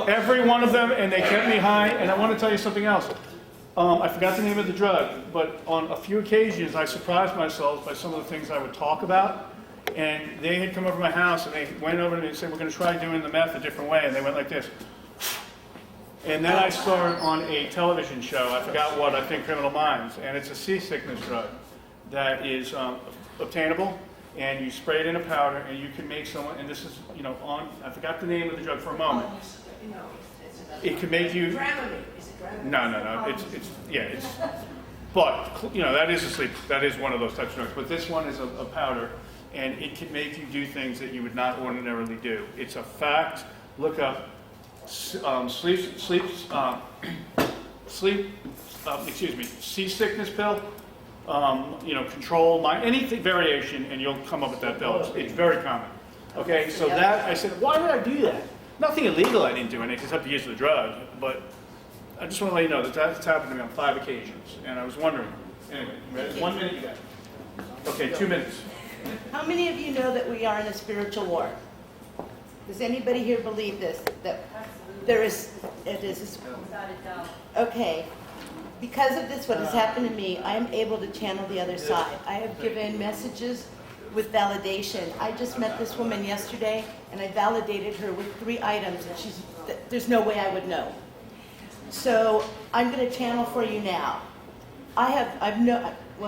Every one of them, and they kept me high. And I want to tell you something else. I forgot the name of the drug, but on a few occasions I surprised myself by some of the things I would talk about. And they had come over to my house and they went over to me and said, we're going to try doing the meth a different way. And they went like this. And then I saw it on a television show, I forgot what, I think Criminal Minds. And it's a seasickness drug that is obtainable. And you spray it in a powder and you can make someone, and this is, I forgot the name of the drug for a moment. It could make you... Dramamine. Is it Dramamine? No. But, that is a sleep. That is one of those types of drugs. But this one is a powder, and it can make you do things that you would not ordinarily do. It's a fact. Look up seasickness pill, control mind, anything variation, and you'll come up with that pill. It's very common. Okay, so that, I said, why did I do that? Nothing illegal, I didn't do anything except to use the drug, but I just want to let you know that that's happened to me on 5 occasions, and I was wondering. Anyway, ready? 1 minute you got. Okay, 2 minutes. How many of you know that we are in a spiritual war? Does anybody here believe this? That there is, it is. Okay. Because of this, what has happened to me, I am able to channel the other side. I have given messages with validation. I just met this woman yesterday, and I validated her with 3 items, and there's no way I would know. So I'm going to channel for you now.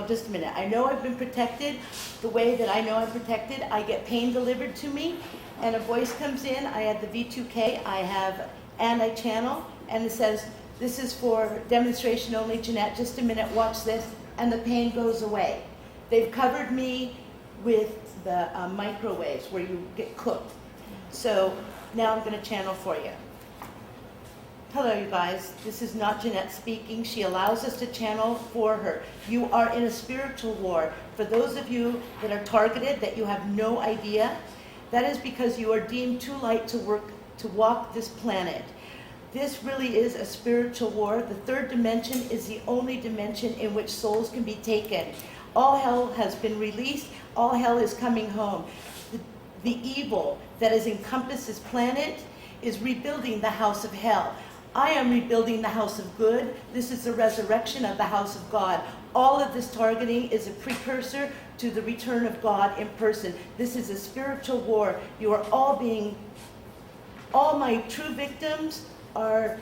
Just a minute. I know I've been protected the way that I know I'm protected. I get pain delivered to me, and a voice comes in. I have the V2K, and I channel, and it says, this is for demonstration only, Jeanette, just a minute, watch this, and the pain goes away. They've covered me with the microwaves where you get cooked. So now I'm going to channel for you. Hello, you guys. This is not Jeanette speaking. She allows us to channel for her. You are in a spiritual war. For those of you that are targeted, that you have no idea, that is because you are deemed too light to walk this planet. This really is a spiritual war. The 3rd dimension is the only dimension in which souls can be taken. All hell has been released. All hell is coming home. The evil that has encompassed this planet is rebuilding the house of hell. I am rebuilding the house of good. This is the resurrection of the house of God. All of this targeting is a precursor to the return of God in person. This is a spiritual war. You are all my true victims are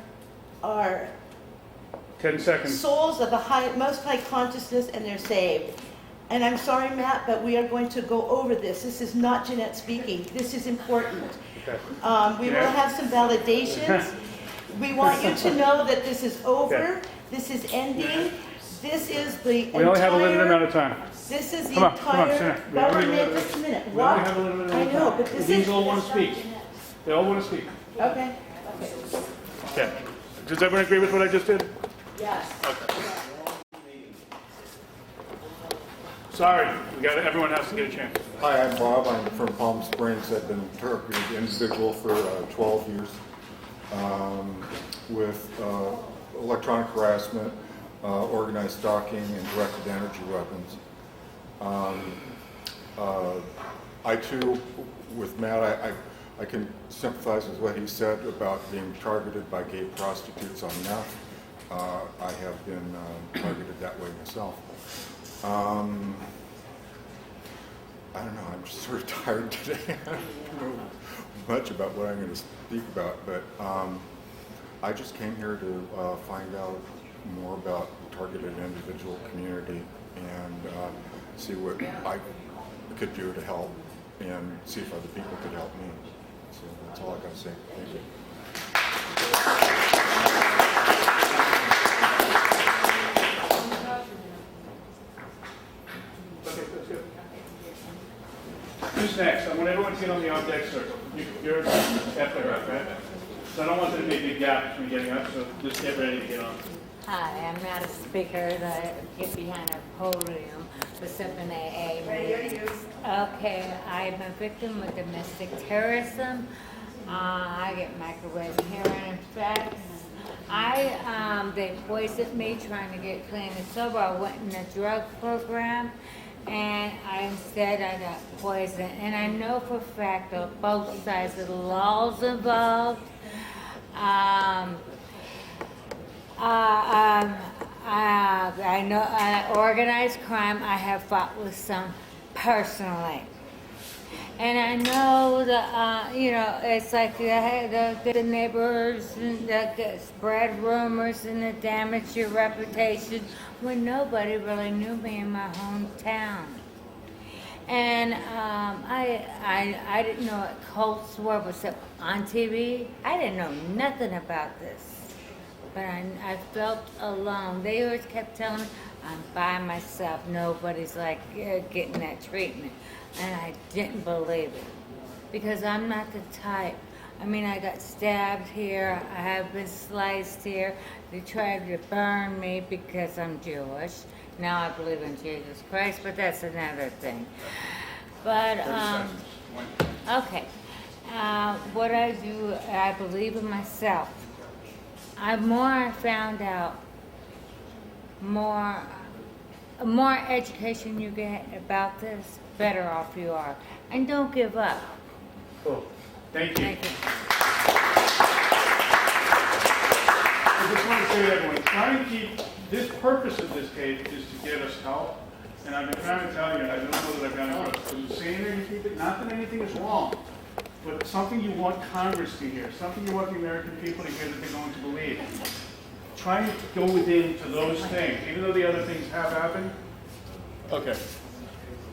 10 seconds. Souls of the most high consciousness, and they're saved. And I'm sorry, Matt, but we are going to go over this. This is not Jeanette speaking. This is important. Okay. We will have some validations. We want you to know that this is over. Okay. This is ending. This is the We only have a limited amount of time. This is the Come on, entire Sam. government. Just a minute. We only have a limited amount I of know, time. but this These is... all want to speak. They all want to speak. Okay. Okay. Does everyone agree with what I just did? Yes. Okay. Sorry, everyone has to get a chance. Hi, I'm Bob. I'm from Palm Springs. I've been a targeted individual for 12 years with electronic harassment, organized stalking, and directed energy weapons. I too, with Matt, I can sympathize with what he said about being targeted by gay prostitutes on meth. I have been targeted that way myself. I don't know, I'm just sort of tired today. I don't know much about what I'm going to speak about, but I just came here to find out more about the targeted individual community and see what I could do to help and see if other people could help me. So that's all I got to say. Thank you. Who's next? I want everyone to get on the on-deck circle. You're after her, right? So I don't want there to be a big gap between getting up, so just get ready to get on. Hi, I'm not a speaker that get behind a podium for something AA. Okay, I'm a victim of domestic terrorism. I get microwave hearing effects. They poisoned me trying to get clean and sober. I went in a drug program, and instead I got poisoned. And I know for a fact that both sides of the laws involved. Um, I know organized crime. I have fought with some personally, and I know that it's like the neighbors that spread rumors and that damage your reputation when nobody really knew me in my hometown. And I didn't know what Cold War was on TV. I didn't know nothing about this. But I felt alone. They always kept telling me, I'm by myself. Nobody's like getting that treatment. And I didn't believe it. Because I'm not the type. I mean, I got stabbed here. I have been sliced here. They tried to burn me because I'm Jewish. Now I believe in Jesus Christ, but that's another thing. But, okay. What I do, I believe in myself. I found out, more education you get about this, better off you are. And don't give up. Cool. Thank you. Thank you. I just want to say to everyone, try and keep, this purpose of this case is to get us help. And I've been trying to tell you, I don't know that I've gotten across. I'm saying anything, not that anything is wrong, but something you want Congress to hear, something you want the American people to hear that they're going to believe. Try and go within to those things, even though the other things have happened. Okay.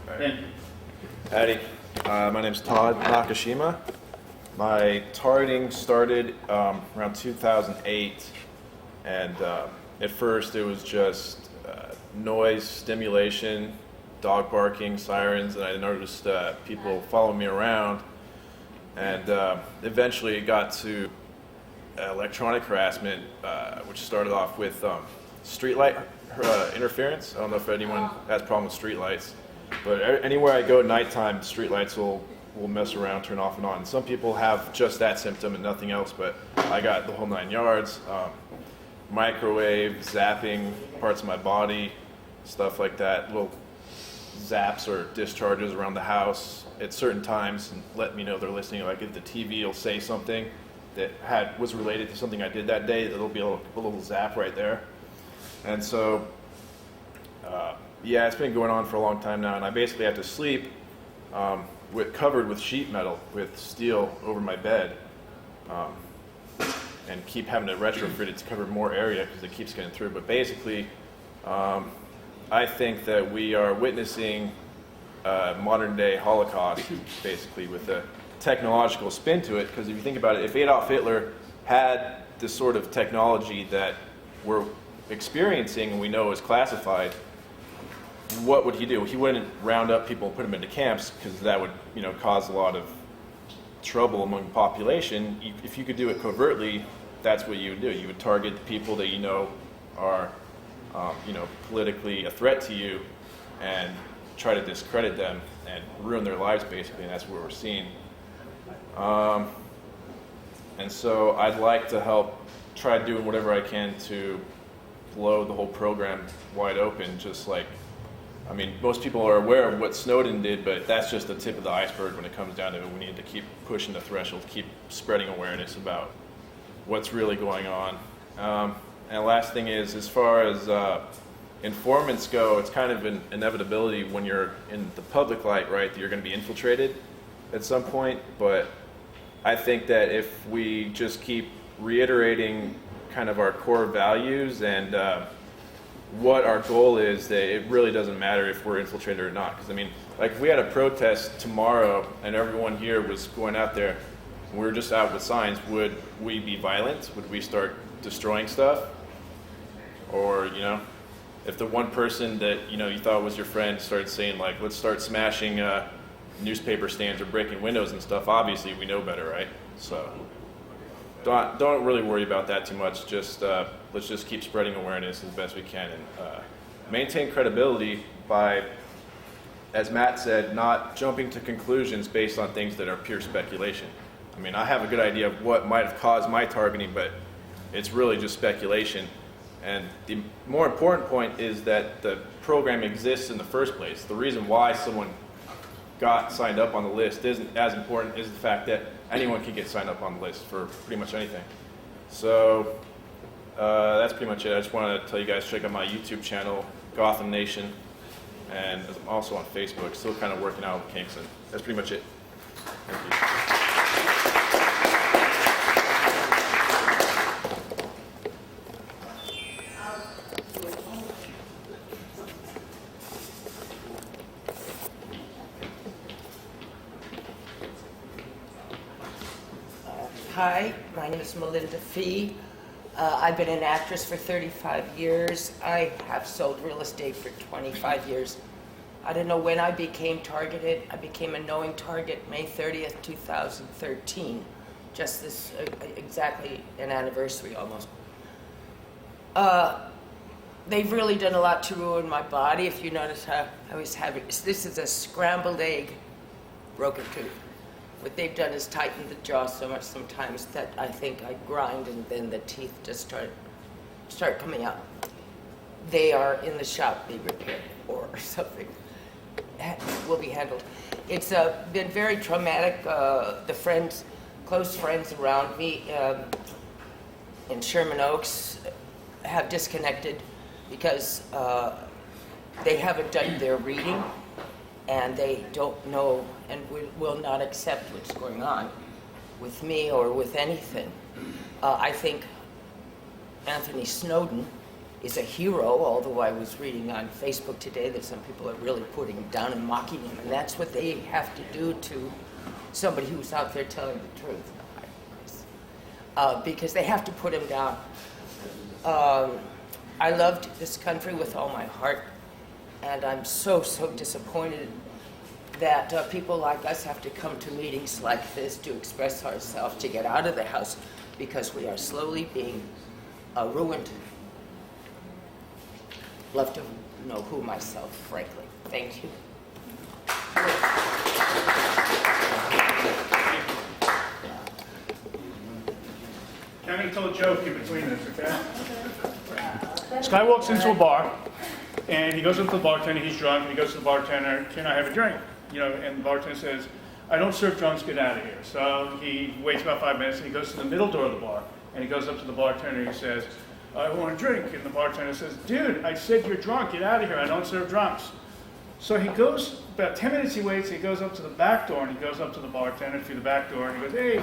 Thank you. Howdy, my name's Todd Nakashima. My targeting started around 2008, and at first it was just noise, stimulation, dog barking, sirens, and I noticed people following me around, and eventually it got to electronic harassment, which started off with streetlight interference. I don't know if anyone has a problem with streetlights, but anywhere I go at nighttime, streetlights will mess around, turn off and on. Some people have just that symptom and nothing else, but I got the whole 9 yards. Microwave, zapping parts of my body, stuff like that, little zaps or discharges around the house at certain times and let me know they're listening. Like if the TV will say something that was related to something I did that day, it'll be a little zap right there. And so, yeah, it's been going on for a long time now, and I basically have to sleep covered with sheet metal, with steel over my bed, and keep having to retrofit it to cover more area because it keeps getting through. But basically, I think that we are witnessing modern day Holocaust, basically, with a technological spin to it. Because if you think about it, if Adolf Hitler had this sort of technology that we're experiencing and we know is classified, what would he do? He wouldn't round up people and put them into camps because that would, cause a lot of trouble among the population. If you could do it covertly, that's what you would do. You would target the people that you know are, politically a threat to you, and try to discredit them and ruin their lives, basically. And that's what we're seeing. And so I'd like to help try doing whatever I can to blow the whole program wide open, just like, most people are aware of what Snowden did, but that's just the tip of the iceberg when it comes down to it. We need to keep pushing the threshold, keep spreading awareness about what's really going on. And the last thing is, as far as informants go, it's kind of an inevitability when you're in the public light, right, that you're going to be infiltrated at some point. But I think that if we just keep reiterating kind of our core values and what our goal is, that it really doesn't matter if we're infiltrated or not. Because if we had a protest tomorrow and everyone here was going out there, and we were just out with signs, would we be violent? Would we start destroying stuff? Or, if the one person that, you thought was your friend started saying, like, let's start smashing newspaper stands or breaking windows and stuff, obviously we know better, right? So don't really worry about that too much. Just let's just keep spreading awareness as best we can and maintain credibility by, as Matt said, not jumping to conclusions based on things that are pure speculation. I have a good idea of what might have caused my targeting, but it's really just speculation. And the more important point is that the program exists in the first place. The reason why someone got signed up on the list isn't as important as the fact that anyone can get signed up on the list for pretty much anything. So that's pretty much it. I just wanted to tell you guys, check out my YouTube channel, Gotham Nation, and I'm also on Facebook, still kind of working out with Kingston. That's pretty much it. Thank you. Hi, my name is Melinda Fee. I've been an actress for 35 years. I have sold real estate for 25 years. I don't know when I became targeted. I became a knowing target May 30th, 2013. Just this, exactly an anniversary almost. They've really done a lot to ruin my body. If you notice how I was having, this is a scrambled egg, broken tooth. What they've done is tighten the jaw so much sometimes that I think I grind and then the teeth just start coming out. They are in the shop, be repaired or something. Will be handled. It's been very traumatic. The friends, close friends around me in Sherman Oaks have disconnected because they haven't done their reading and they don't know and will not accept what's going on with me or with anything. I think Anthony Snowden is a hero, although I was reading on Facebook today that some people are really putting him down and mocking him, and that's what they have to do to somebody who's out there telling the truth. Because they have to put him down. I loved this country with all my heart, and I'm so disappointed that people like us have to come to meetings like this to express ourselves, to get out of the house, because we are slowly being ruined. Love to know who myself, frankly. Thank you. I'm going to tell a joke in between this, okay? This guy walks into a bar, and he goes up to the bartender. He's drunk, and he goes to the bartender, "Can I have a drink?" You know, and the bartender says, "I don't serve drunks, get out of here." So he waits about 5 minutes, and he goes to the middle door of the bar, and he goes up to the bartender, and he says, "I want a drink." And the bartender says, "Dude, I said you're drunk, get out of here, I don't serve drunks." So he goes, about 10 minutes he waits, he goes up to the back door, and he goes up to the bartender through the back door, and he goes, "Hey,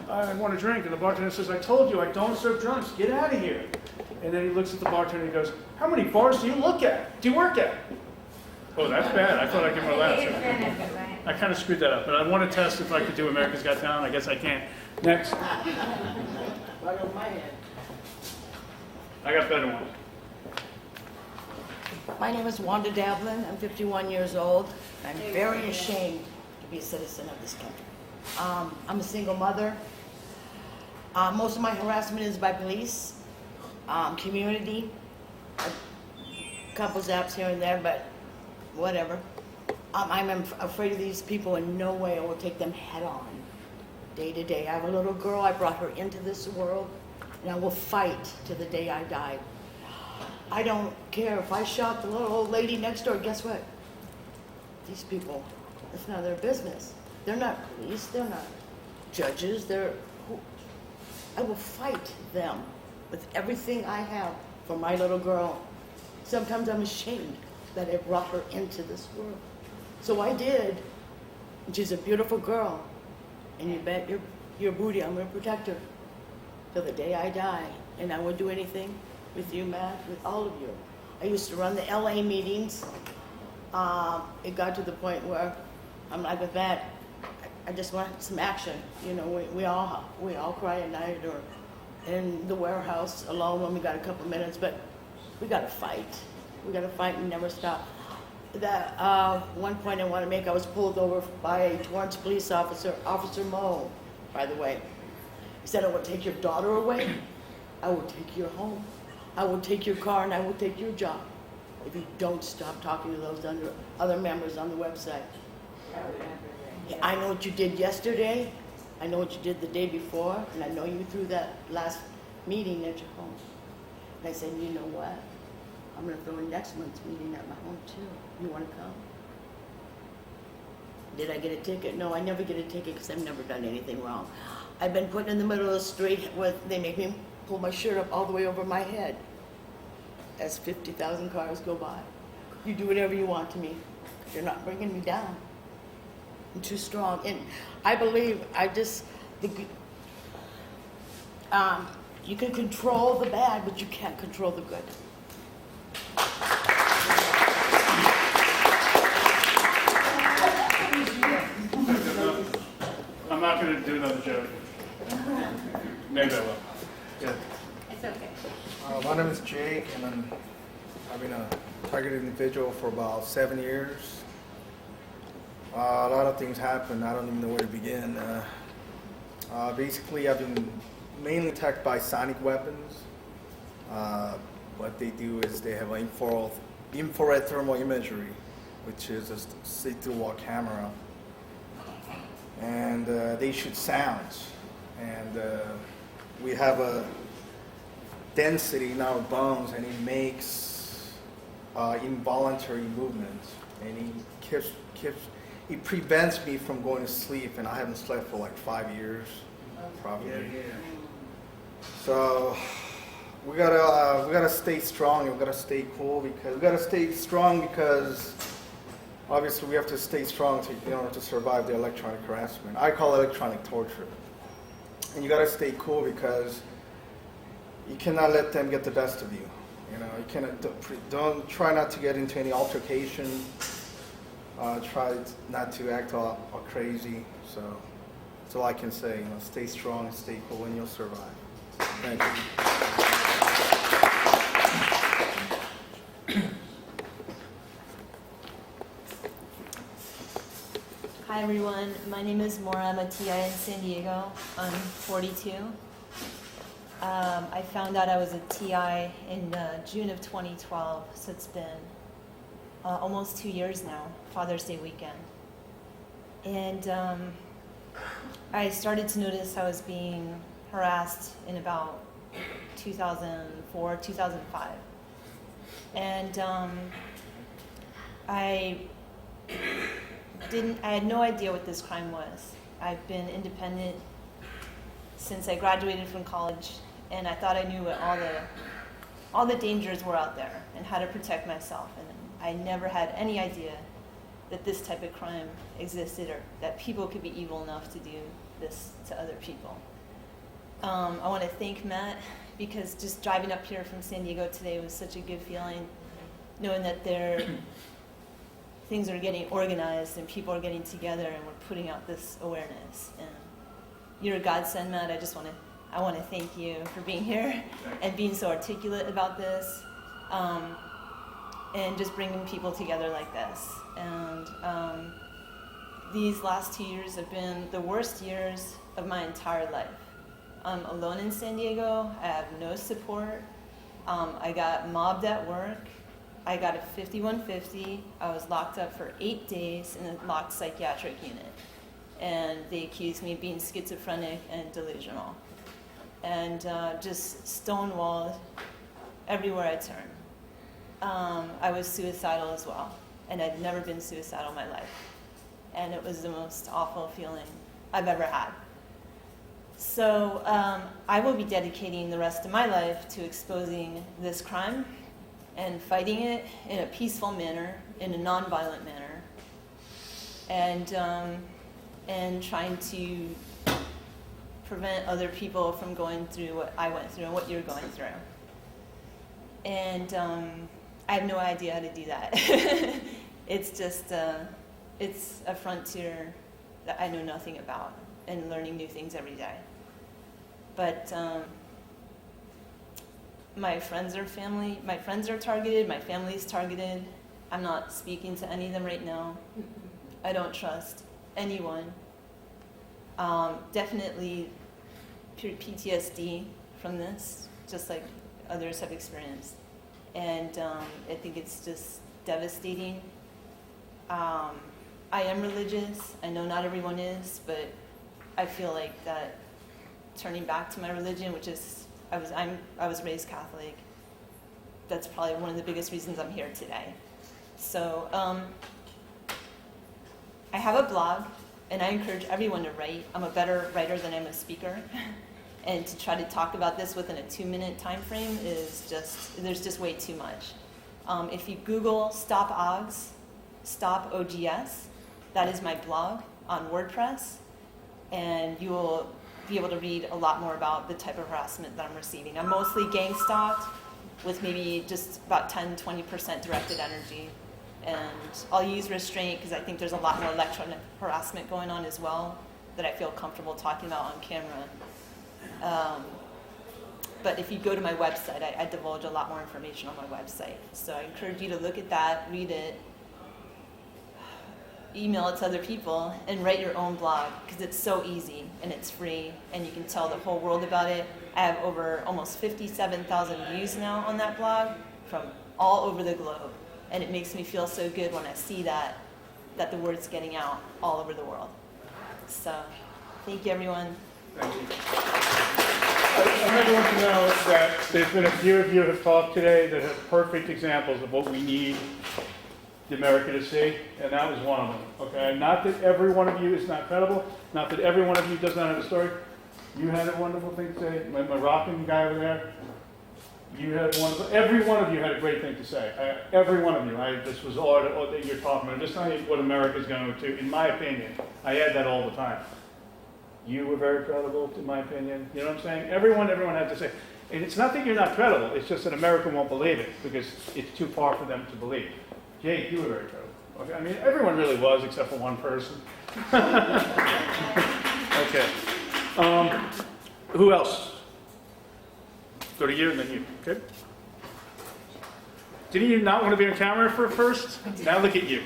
I want a drink." And the bartender says, "I told you, I don't serve drunks, get out of here." And then he looks at the bartender and he goes, "How many bars do you work at?" Oh, that's bad, I thought I'd give him a laugh. I kind of screwed that up, but I want to test if I could do America's Got Talent. I guess I can't. Next. Right on my head. I got better ones. My name is Wanda Davlin. I'm 51 years old. I'm very ashamed to be a citizen of this country. I'm a single mother. Most of my harassment is by police, community, a couple zaps here and there, but whatever. I'm afraid of these people. In no way I will take them head on, day to day. I have a little girl. I brought her into this world, and I will fight to the day I die. I don't care if I shot the little old lady next door. Guess what? These people, it's none of their business. They're not police. They're not judges. I will fight them with everything I have for my little girl. Sometimes I'm ashamed that I brought her into this world. So I did. And she's a beautiful girl. And you bet your booty I'm going to protect her till the day I die. And I will do anything with you, Matt, with all of you. I used to run the LA meetings. It got to the point where I'm like with Matt, I just want some action. You know, we all cry at night or in the warehouse alone when we got a couple minutes, but we got to fight. We got to fight and never stop. That one point I want to make, I was pulled over by a Torrance police officer, Officer Moe, by the way. He said, "I will take your daughter away. I will take your home. I will take your car, and I will take your job if you don't stop talking to those other members on the website." I know what you did yesterday. I know what you did the day before, and I know you threw that last meeting at your home. And I said, "You know what? I'm going to throw in next month's meeting at my home too. You want to come?" Did I get a ticket? No, I never get a ticket because I've never done anything wrong. I've been put in the middle of the street they make me pull my shirt up all the way over my head as 50,000 cars go by. You do whatever you want to me. You're not bringing me down. I'm too strong. And I believe you can control the bad, but you can't control the good. I'm not going to do another joke. Maybe I will. Yeah. It's okay. My name is Jake, and I've been a targeted individual for about 7 years. A lot of things happen. I don't even know where to begin. Basically, I've been mainly attacked by sonic weapons. What they do is they have an infrared thermal imagery, which is a see-through wall camera, and they shoot sounds. And we have a density in our bones, and it makes involuntary movements, and it prevents me from going to sleep, and I haven't slept for like 5 years, probably. So we gotta stay strong, and we gotta stay cool, because we gotta stay strong because obviously we have to stay strong in order to survive the electronic harassment. I call it electronic torture. And you gotta stay cool because you cannot let them get the best of you. You know, you cannot, don't try not to get into any altercation. Try not to act all crazy. So that's all I can say. You know, stay strong and stay cool, and you'll survive. Thank you. Hi everyone, my name is Maura. I'm a TI in San Diego. I'm 42. I found out I was a TI in June of 2012, so it's been almost 2 years now, Father's Day weekend. And I started to notice I was being harassed in about 2004, 2005. And I had no idea what this crime was. I've been independent since I graduated from college, and I thought I knew what all the dangers were out there and how to protect myself. And I never had any idea that this type of crime existed, or that people could be evil enough to do this to other people. I want to thank Matt, because just driving up here from San Diego today was such a good feeling, knowing that things are getting organized and people are getting together and we're putting out this awareness. And you're a godsend, Matt. I want to thank you for being here and being so articulate about this, and just bringing people together like this. And these last 2 years have been the worst years of my entire life. I'm alone in San Diego. I have no support. I got mobbed at work. I got a 5150. I was locked up for 8 days in a locked psychiatric unit. And they accused me of being schizophrenic and delusional. And just stonewalled everywhere I turned. I was suicidal as well. And I'd never been suicidal in my life. And it was the most awful feeling I've ever had. So I will be dedicating the rest of my life to exposing this crime and fighting it in a peaceful manner, in a nonviolent manner, and trying to prevent other people from going through what I went through and what you're going through. And I have no idea how to do that. It's just, it's a frontier that I know nothing about, and learning new things every day. But my friends are targeted, my family's targeted. I'm not speaking to any of them right now. I don't trust anyone. Definitely PTSD from this, just like others have experienced. And I think it's just devastating. I am religious. I know not everyone is, but I feel like that turning back to my religion, which is, I was raised Catholic. That's probably one of the biggest reasons I'm here today. So I have a blog, and I encourage everyone to write. I'm a better writer than I'm a speaker. And to try to talk about this within a 2-minute time frame is there's just way too much. If you Google Stop OGS, Stop OGS, that is my blog on WordPress, and you will be able to read a lot more about the type of harassment that I'm receiving. I'm mostly gang stalked with maybe just about 10-20% directed energy. And I'll use restraint because I think there's a lot more electronic harassment going on as well that I feel comfortable talking about on camera. But if you go to my website, I divulge a lot more information on my website. So I encourage you to look at that, read it, email it to other people, and write your own blog because it's so easy and it's free and you can tell the whole world about it. I have over almost 57,000 views now on that blog from all over the globe. And it makes me feel so good when I see that the word's getting out all over the world. So thank you, everyone. Thank you. I want everyone to know that there's been a few of you who have talked today that have perfect examples of what we need the America to see, and that was one of them. Okay, not that every one of you is not credible, not that every one of you does not have a story. You had a wonderful thing to say. My Moroccan guy over there, you had every one of you had a great thing to say. Every one of you. This was all that you're talking about. I'm just telling you what America's going to, in my opinion. I add that all the time. You were very credible, in my opinion. You know what I'm saying? Everyone had to say. And it's not that you're not credible. It's just that America won't believe it because it's too far for them to believe. Jake, you were very credible. Okay? I mean, everyone really was except for one person. Okay. Who else? Go to you and then you. Okay? Didn't you not want to be on camera for first? Now look at you.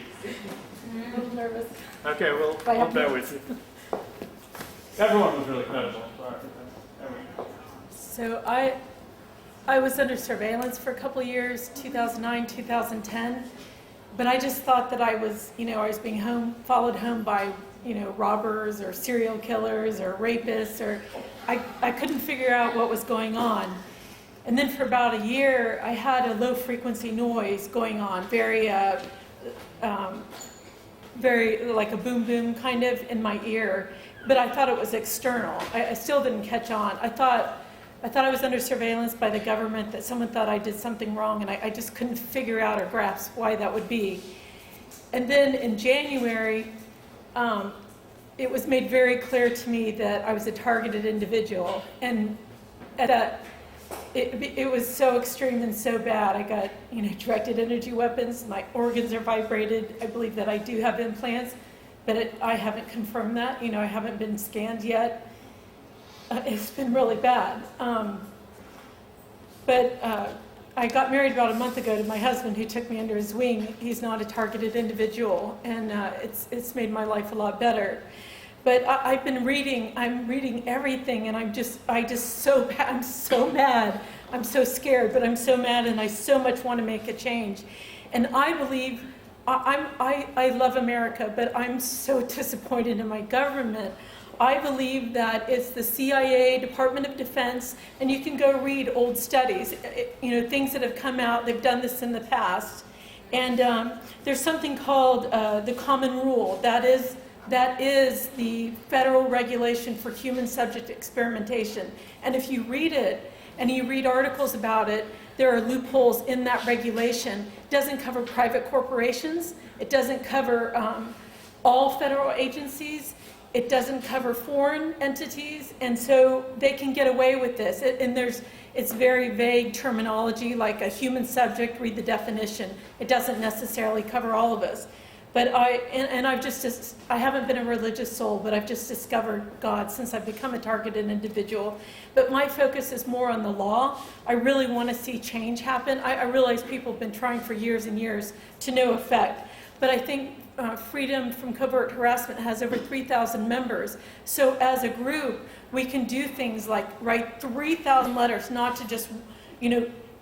I'm a little nervous. Okay, well, I'll bear with you. Everyone was really credible. So I was under surveillance for a couple of years, 2009, 2010, but I just thought that I was being followed home by, robbers or serial killers or rapists, or I couldn't figure out what was going on. And then for about a year, I had a low frequency noise going on, very like a boom boom kind of in my ear, but I thought it was external. I still didn't catch on. I thought I was under surveillance by the government, that someone thought I did something wrong, and I just couldn't figure out or grasp why that would be. And then in January, it was made very clear to me that I was a targeted individual, and it was so extreme and so bad. I got directed energy weapons. My organs are vibrated. I believe that I do have implants, but I haven't confirmed that. I haven't been scanned yet. It's been really bad. But I got married about a month ago to my husband, who took me under his wing. He's not a targeted individual, and it's made my life a lot better. But I'm reading everything, and I'm so bad. I'm so mad. I'm so scared, but I'm so mad, and I so much want to make a change. And I believe, I love America, but I'm so disappointed in my government. I believe that it's the CIA, Department of Defense, and you can go read old studies, things that have come out. They've done this in the past. And there's something called the Common Rule. That is the federal regulation for human subject experimentation. And if you read it and you read articles about it, there are loopholes in that regulation. It doesn't cover private corporations. It doesn't cover all federal agencies. It doesn't cover foreign entities. And so they can get away with this. It's very vague terminology, like a human subject, read the definition. It doesn't necessarily cover all of us. But I haven't been a religious soul, but I've just discovered God since I've become a targeted individual. But my focus is more on the law. I really want to see change happen. I realize people have been trying for years and years to no effect. But I think Freedom from Covert Harassment has over 3,000 members. So as a group, we can do things like write 3,000 letters, not to just,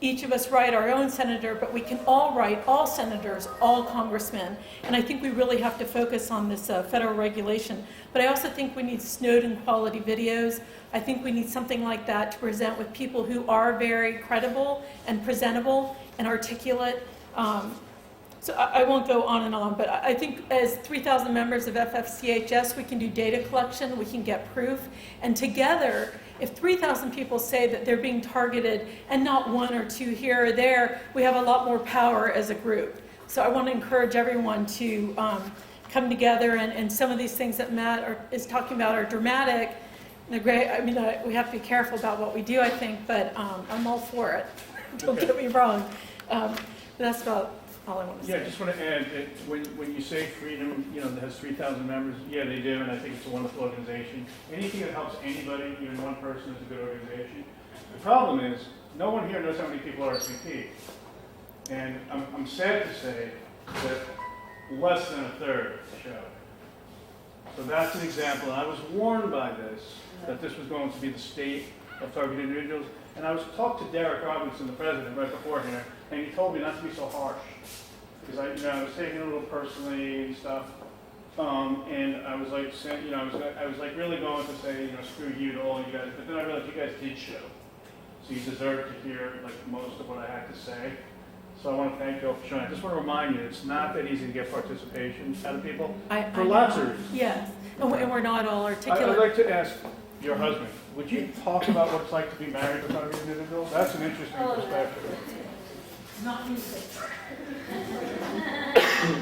each of us write our own senator, but we can all write, all senators, all congressmen. And I think we really have to focus on this federal regulation. But I also think we need Snowden quality videos. I think we need something like that to present with people who are very credible and presentable and articulate. So I won't go on and on, but I think as 3,000 members of FFCHS, we can do data collection, we can get proof, and together, If 3,000 people say that they're being targeted and not one or two here or there, we have a lot more power as a group. So I want to encourage everyone to come together, and some of these things that Matt is talking about are dramatic. They're great. I mean, we have to be careful about what we do, I think, but I'm all for it. Don't get me wrong. That's about all I want to Yeah, I say. just want to add, that when you say Freedom, that has 3,000 members, yeah, they do, and I think it's a wonderful organization. Anything that helps anybody, even one person, is a good organization. The problem is, no one here knows how many people are RSVP. And I'm sad to say that less than a third show. So that's an example, and I was warned by this, that this was going to be the state of targeted individuals. And I was talked to Derek Robinson, the president, right beforehand, and he told me not to be so harsh. Because I was taking it a little personally and stuff. And I was like, I was like really going to say, screw you to all you guys. But then I realized you guys did show. So you deserve to hear like most of what I had to say. So I want to thank you all for showing. I just want to remind you, it's not that easy to get participation out of people for lots of reasons. Yes, and we're not all I'd articulate. like to ask your husband, would you talk about what it's like to be married to another individual? That's an interesting perspective. Not music.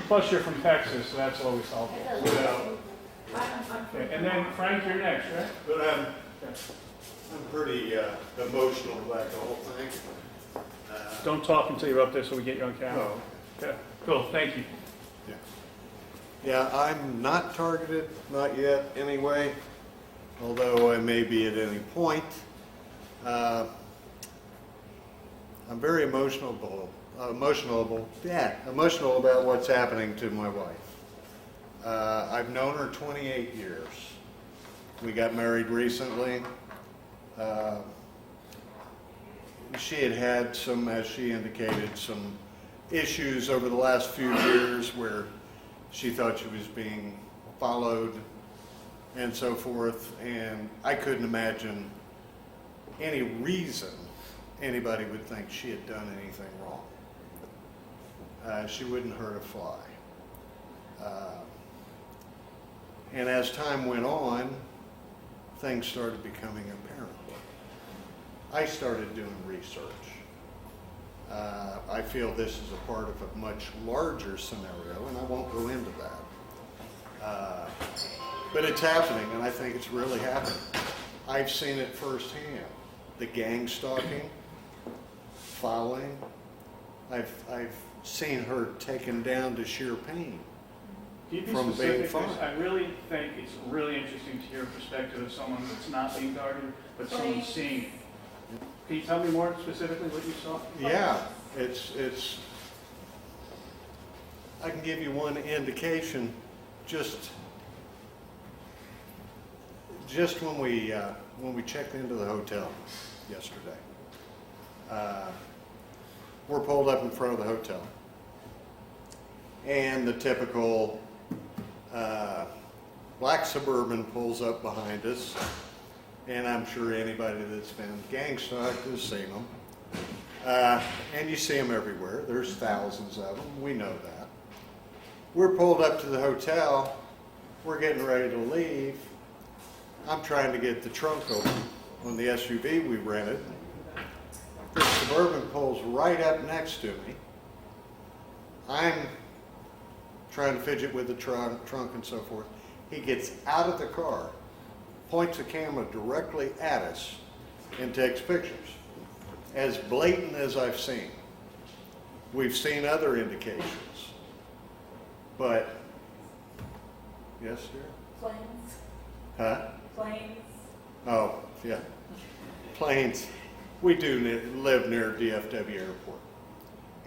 Plus, you're from Texas, so that's always helpful. Okay, and then Frank, you're next, right? But I'm pretty emotional about the whole thing. Don't talk until you're up there so we get you on camera. No. Yeah, cool, thank you. Yeah, I'm not targeted, not yet anyway, although I may be at any point. I'm very emotional about what's happening to my wife. I've known her 28 years. We got married recently. She had some, as she indicated, some issues over the last few years where she thought she was being followed and so forth, and I couldn't imagine any reason anybody would think she had done anything wrong. She wouldn't hurt a fly. And as time went on, things started becoming apparent. I started doing research. I feel this is a part of a much larger scenario, and I won't go into that. But it's happening, and I think it's really happening. I've seen it firsthand. The gang stalking, following. I've seen her taken down to sheer pain. Can you be From being specific? fine. I really think it's really interesting to hear a perspective of someone that's not being targeted, but someone seeing it. Can you tell me more specifically what you saw? Yeah, it's. I can give you one indication. Just when we checked into the hotel yesterday, we're pulled up in front of the hotel, and the typical black Suburban pulls up behind us. And I'm sure anybody that's been gang stalked has seen them. And you see them everywhere. There's thousands of them. We know that. We're pulled up to the hotel. We're getting ready to leave. I'm trying to get the trunk open on the SUV we rented. The Suburban pulls right up next to me. I'm trying to fidget with the trunk and so forth. He gets out of the car, points the camera directly at us, and takes pictures. As blatant as I've seen. We've seen other indications. But, yes, dear? Planes. Huh? Planes. Oh, yeah. Planes. We do live near DFW Airport.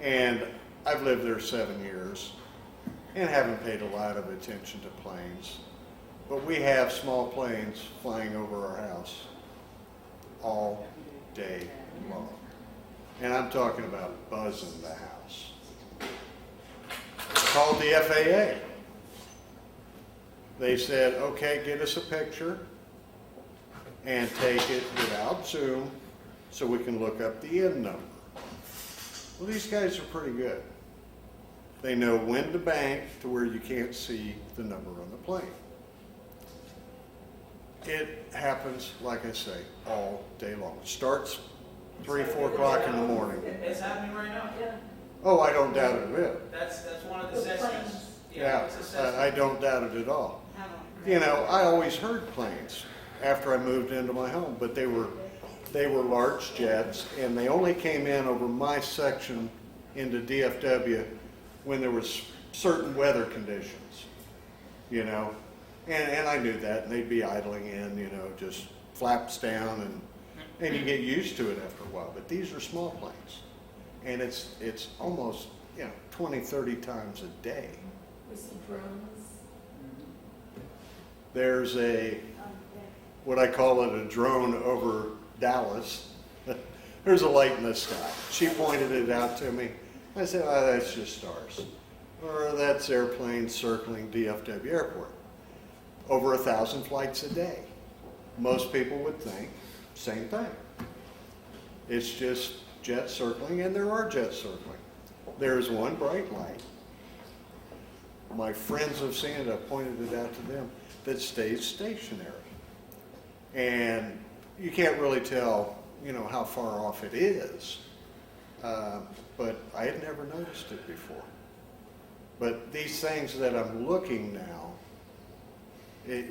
And I've lived there 7 years and haven't paid a lot of attention to planes. But we have small planes flying over our house all day long. And I'm talking about buzzing the house. Called the FAA. They said, okay, get us a picture and take it without Zoom so we can look up the IN number. Well, these guys are pretty good. They know when to bank to where you can't see the number on the plane. It happens, like I say, all day long. It starts 3, 4 o'clock in the morning. It's happening right now. Oh, I don't doubt it a bit. That's one of the Cessnas. Yeah, it's a Cessna. I don't doubt it at all. You know, I always heard planes after I moved into my home, but they were large jets, and they only came in over my section into DFW when there was certain weather conditions, you know, and I knew that, and they'd be idling in, you know, just flaps down, and you get used to it after a while. But these are small planes, and it's almost, you know, 20, 30 times a day. With some drones. There's what I call it, a drone over Dallas. There's a light in the sky. She pointed it out to me. I said, oh, that's just stars. Or that's airplanes circling DFW Airport. Over 1,000 flights a day. Most people would think, same thing. It's just jets circling, and there are jets circling. There's one bright light. My friends have seen it, I've pointed it out to them, that stays stationary. And you can't really tell, you know, how far off it is. But I had never noticed it before. But these things that I'm looking now,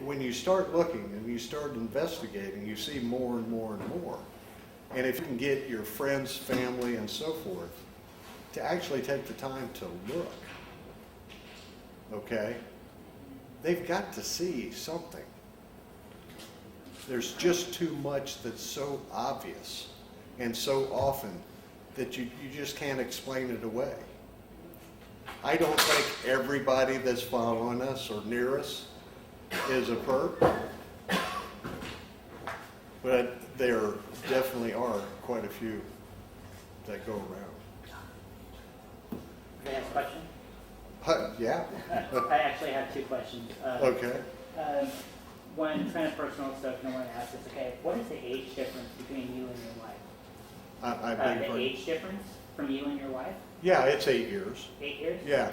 when you start looking and you start investigating, you see more and more and more. And if you can get your friends, family, and so forth to actually take the time to look, okay, they've got to see something. There's just too much that's so obvious and so often that you just can't explain it away. I don't think everybody that's following us or near us is a perp, but there definitely are quite a few that go around. Can I ask a question? Yeah. I actually have two questions. Okay. One kind of personal, so if no one asks this, okay, what is the age difference between you and your wife? I beg your The pardon? age difference from you and your wife? Yeah, it's 8 years. 8 years? Yeah.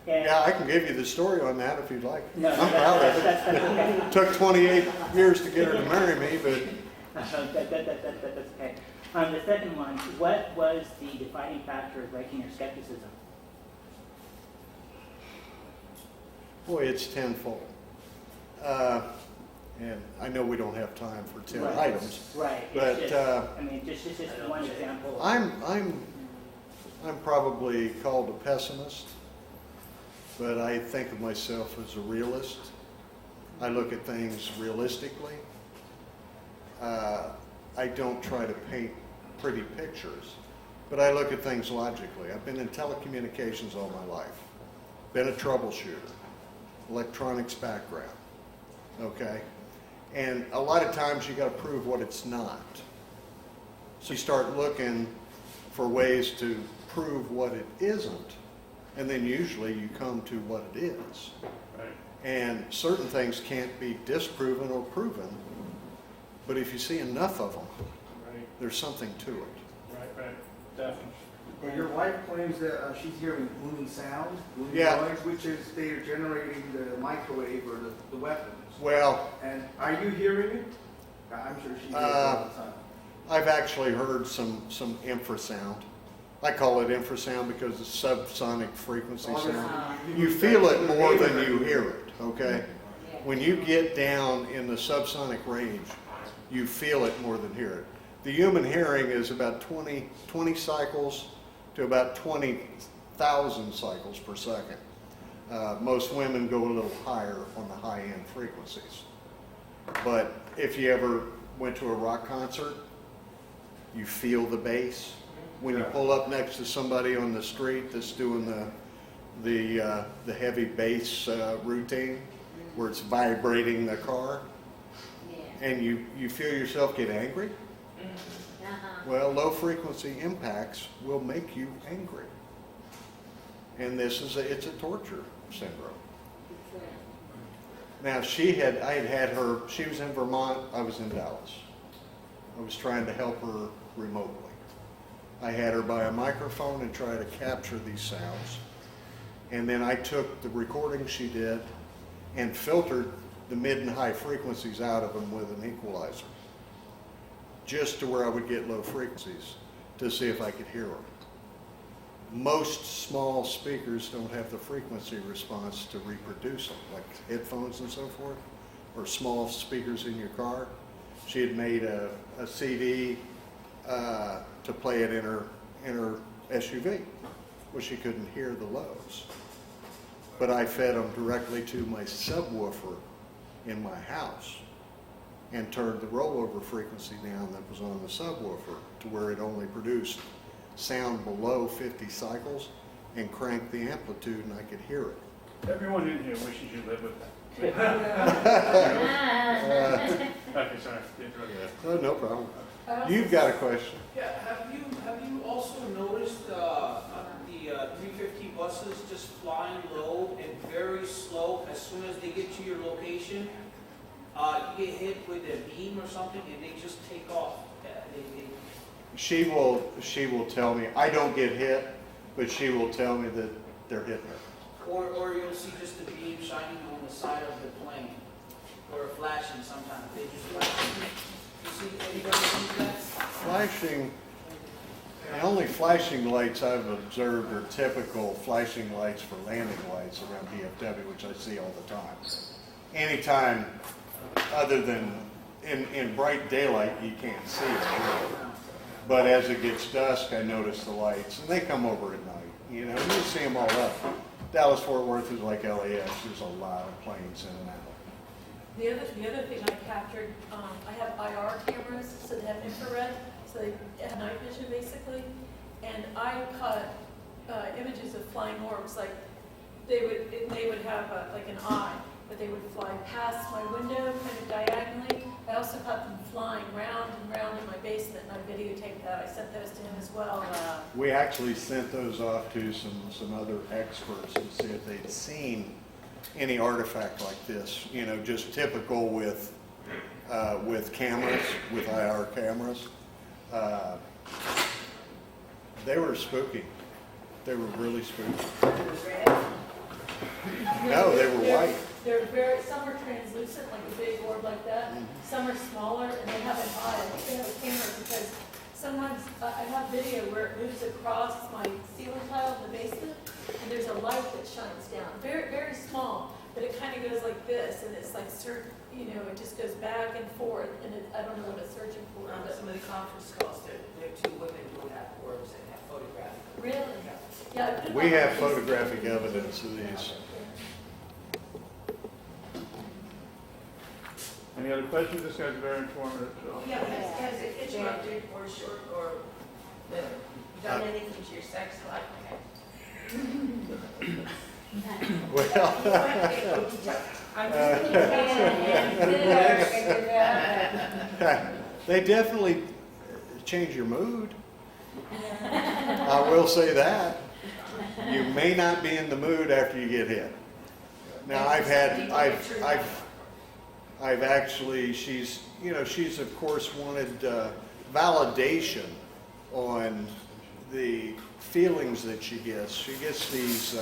And- Yeah, I can give you the story on that if you'd like. No, I'm proud of it. that's okay. Took 28 years to get her to marry me, but That's okay. The second one, what was the defining factor of breaking your skepticism? boy, it's tenfold. And I know we don't have time for 10 Right. items, Right. but It's just, just one example. I'm probably called a pessimist, but I think of myself as a realist. I look at things realistically. I don't try to paint pretty pictures, but I look at things logically. I've been in telecommunications all my life, been a troubleshooter, electronics background, okay? And a lot of times you got to prove what it's not. So you start looking for ways to prove what it isn't, and then usually you come to what it is. Right. And certain things can't be disproven or proven, but if you see enough of them, Right, there's something to it. right, definitely. Well, your wife claims that she's hearing booming sound, booming Yeah. noise, which is they're generating the microwave or the weapons. Well, And are you hearing it? I'm sure she hears it all the time. I've actually heard some infrasound. I call it infrasound because it's subsonic frequency sound. You feel it more than you hear it, okay? When you get down in the subsonic range, you feel it more than hear it. The human hearing is about 20 cycles to about 20,000 cycles per second. Most women go a little higher on the high-end frequencies. But if you ever went to a rock concert, you feel the bass. When you pull up next to somebody on the street that's doing the heavy bass routine, where it's vibrating the car, and you feel yourself get angry, well, low frequency impacts will make you angry. And it's a torture syndrome. Now I had her, she was in Vermont, I was in Dallas. I was trying to help her remotely. I had her by a microphone and try to capture these sounds. And then I took the recording she did and filtered the mid and high frequencies out of them with an equalizer, just to where I would get low frequencies to see if I could hear them. Most small speakers don't have the frequency response to reproduce them, like headphones and so forth, or small speakers in your car. She had made a CD to play it in her SUV, where she couldn't hear the lows. But I fed them directly to my subwoofer in my house and turned the rollover frequency down that was on the subwoofer to where it only produced sound below 50 cycles and cranked the amplitude and I could hear it. Everyone in here wishes you lived with that. Okay, sorry. Oh, no problem. You've got a question. Yeah, have you also noticed on the 350 buses just flying low and very slow? As soon as they get to your location, you get hit with a beam or something, and they just take off. She will tell me, I don't get hit, but she will tell me that they're hitting her. Or you'll see just a beam shining on the side of the plane, or flashing sometimes. They just flash. You see anybody see that? Flashing, the only flashing lights I've observed are typical flashing lights for landing lights around DFW, which I see all the time. Anytime other than in bright daylight, you can't see it. But as it gets dusk, I notice the lights, and they come over at night. You know, you see them all up. Dallas-Fort Worth is like LAX. There's a lot of planes in and out. The other thing I captured, I have IR cameras, so they have infrared, so they have night vision basically, and I caught images of flying orbs, like they would have like an eye, but they would fly past my window kind of diagonally. I also caught them flying round and round in my basement, and I videotaped that. I sent those to him as well. We actually sent those off to some other experts to see if they'd seen any artifact like this, you know, just typical with cameras, with IR cameras. They were spooky. They were really spooky. No, they were white. Some are translucent, like a big orb like that. Some are smaller, and they have an eye. They have a camera because sometimes I have video where it moves across my ceiling tile in the basement, and there's a light that shines down. Very, very small, but it kind of goes like this, and it's like, it just goes back and forth, and I don't know what it's searching for. On some of the conference calls, there are two women who have orbs and have photographed. Really? Yeah. We have photographic evidence of these. Any other questions? This guy's very informative. So. Yeah, has it interrupted or short or done anything to your sex life? They definitely change your mood. I will say that. You may not be in the mood after you get hit. Now I've actually, she's of course wanted validation on the feelings that she gets. She gets these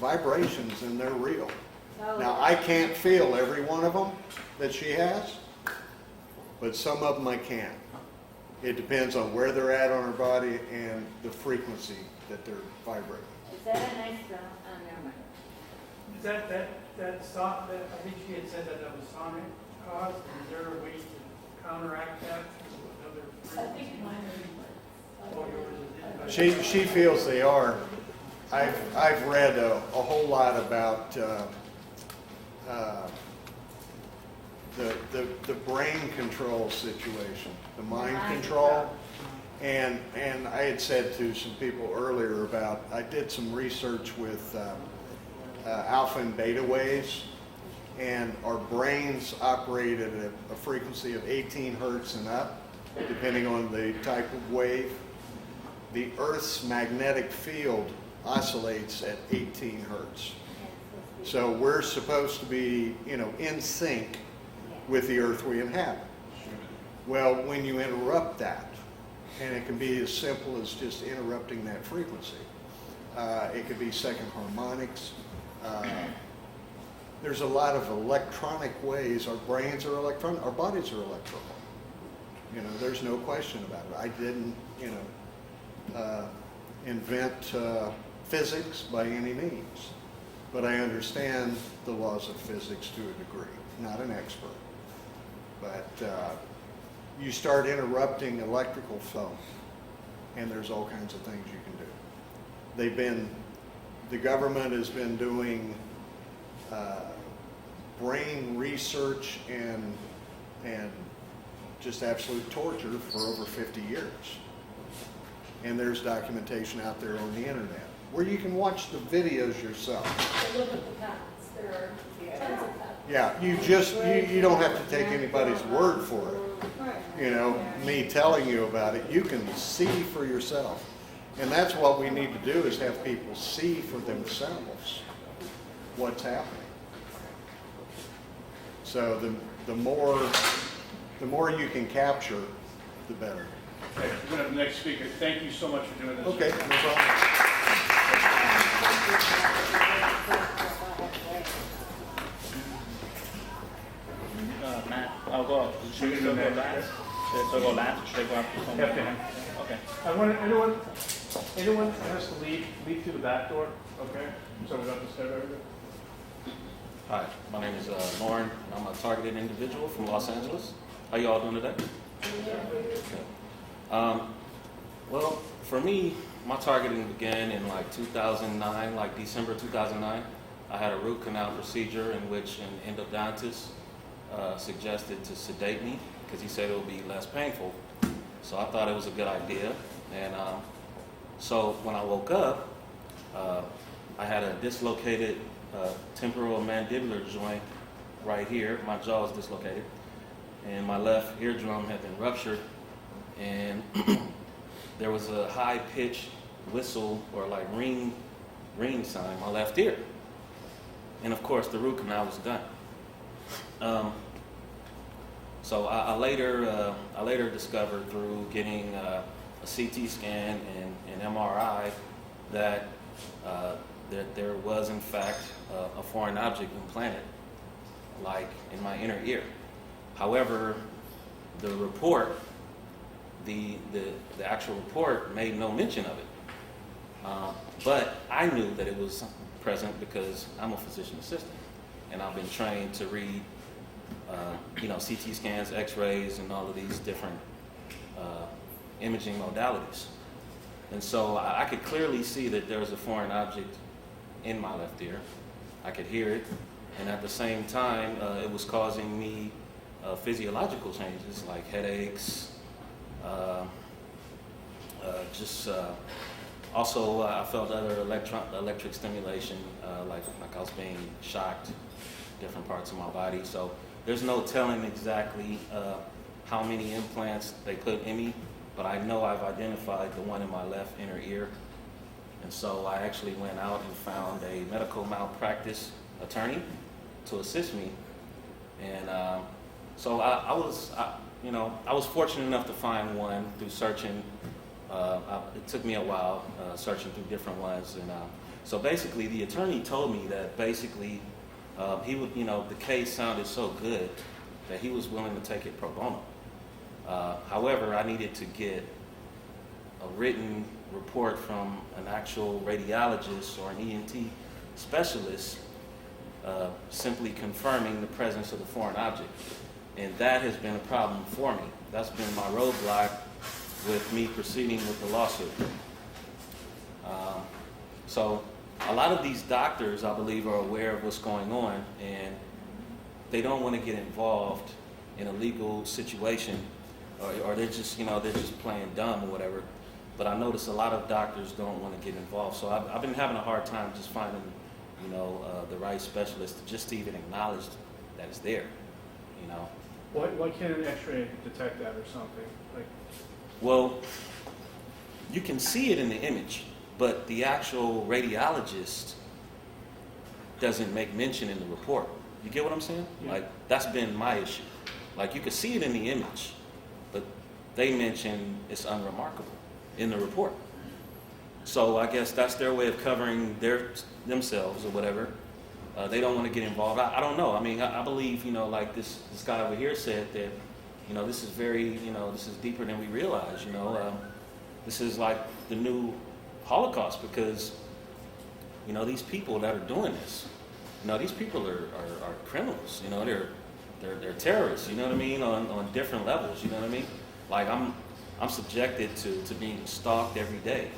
vibrations and they're real. Now I can't feel every one of them that she has, but some of them I can. It depends on where they're at on her body and the frequency that they're vibrating. Is that a nice never mind. Is that stop, that I think she had said that was sonic cause, is there a way to counteract that through another? I think mine are. She feels they are. I've read a whole lot about the brain control situation, the mind control, and I had said to some people earlier about, I did some research with alpha and beta waves, and our brains operate at a frequency of 18 hertz and up, depending on the type of wave. The Earth's magnetic field oscillates at 18 hertz. So we're supposed to be, in sync with the Earth we inhabit. Well, when you interrupt that, and it can be as simple as just interrupting that frequency, it could be second harmonics. there's a lot of electronic ways. Our brains are electronic, our bodies are electrical. You know, there's no question about it. I didn't, invent physics by any means, but I understand the laws of physics to a degree. Not an expert, but you start interrupting electrical flow, and there's all kinds of things you can do. The government has been doing brain research and just absolute torture for over 50 years. And there's documentation out there on the internet where you can watch the videos yourself. Look at the patents. There are tons of patents. Yeah, you don't have to take anybody's word for it. You know, me telling you about it, you can see for yourself. And that's what we need to do, is have people see for themselves what's happening. So the more you can capture, the better. Okay, we're going to have the next speaker. Thank you so much for doing this. Okay, no problem. Matt, I'll go. Should we go last? Should I go last? Should I go after someone? After him. Okay. I want anyone has to leave through the back door, okay? So we don't disturb everybody. Hi, my name is Lauren. I'm a targeted individual from Los Angeles. How you all doing today? Okay. Well, for me, my targeting began in like 2009, like December 2009. I had a root canal procedure in which an endodontist suggested to sedate me because he said it would be less painful. So I thought it was a good idea. And so when I woke up, I had a dislocated temporal mandibular joint right here. My jaw is dislocated. And my left eardrum had been ruptured. And there was a high-pitched whistle or like ring sound in my left ear. And of course, the root canal was done. So I later discovered through getting a CT scan and an MRI that there was in fact a foreign object implanted, like in my inner ear. However, the report, the actual report made no mention of it. But I knew that it was present because I'm a physician assistant, and I've been trained to read, CT scans, X-rays, and all of these different imaging modalities. And so I could clearly see that there was a foreign object in my left ear. I could hear it, and at the same time, it was causing me physiological changes like headaches. Also, I felt other electric stimulation, like I was being shocked, different parts of my body. So there's no telling exactly how many implants they put in me, but I know I've identified the one in my left inner ear. And so I actually went out and found a medical malpractice attorney to assist me. And so I was fortunate enough to find one through searching. It took me a while searching through different ones. And so basically the attorney told me that basically he would, the case sounded so good that he was willing to take it pro bono. However, I needed to get a written report from an actual radiologist or an ENT specialist simply confirming the presence of the foreign object. And that has been a problem for me. That's been my roadblock with me proceeding with the lawsuit. So a lot of these doctors, I believe, are aware of what's going on, and they don't want to get involved in a legal situation, or they're just, they're just playing dumb or whatever. But I notice a lot of doctors don't want to get involved. So I've been having a hard time just finding, the right specialist just to even acknowledge that it's there, Why can't an X-ray detect that or something? Well, you can see it in the image, but the actual radiologist doesn't make mention in the report. You get what I'm saying? Yeah. That's been my issue. You can see it in the image, but they mention it's unremarkable in the report. So I guess that's their way of covering themselves or whatever. they don't want to get involved. I don't know. I mean, I believe, like this guy over here said that, this is very, this is deeper than we realize, This is like the new Holocaust because, these people that are doing this, these people are criminals, they're terrorists, you know what I mean, on different levels, you know what I mean? Like I'm subjected to being stalked every day,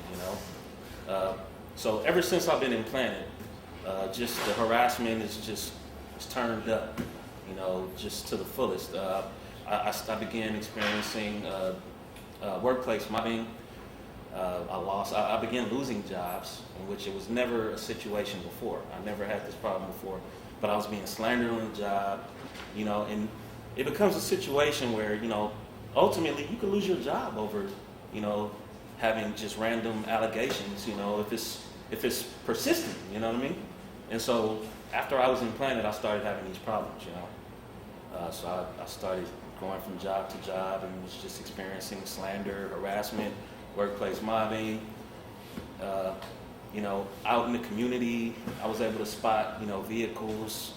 So ever since I've been implanted, just the harassment is turned up, just to the fullest. I began experiencing workplace mobbing. I began losing jobs in which it was never a situation before. I never had this problem before, but I was being slandered on the job, and it becomes a situation where, ultimately you could lose your job over, having just random allegations, if it's persistent, you know what I mean? And so after I was implanted, I started having these problems, So I started going from job to job and was just experiencing slander, harassment, workplace mobbing. Out in the community, I was able to spot, vehicles,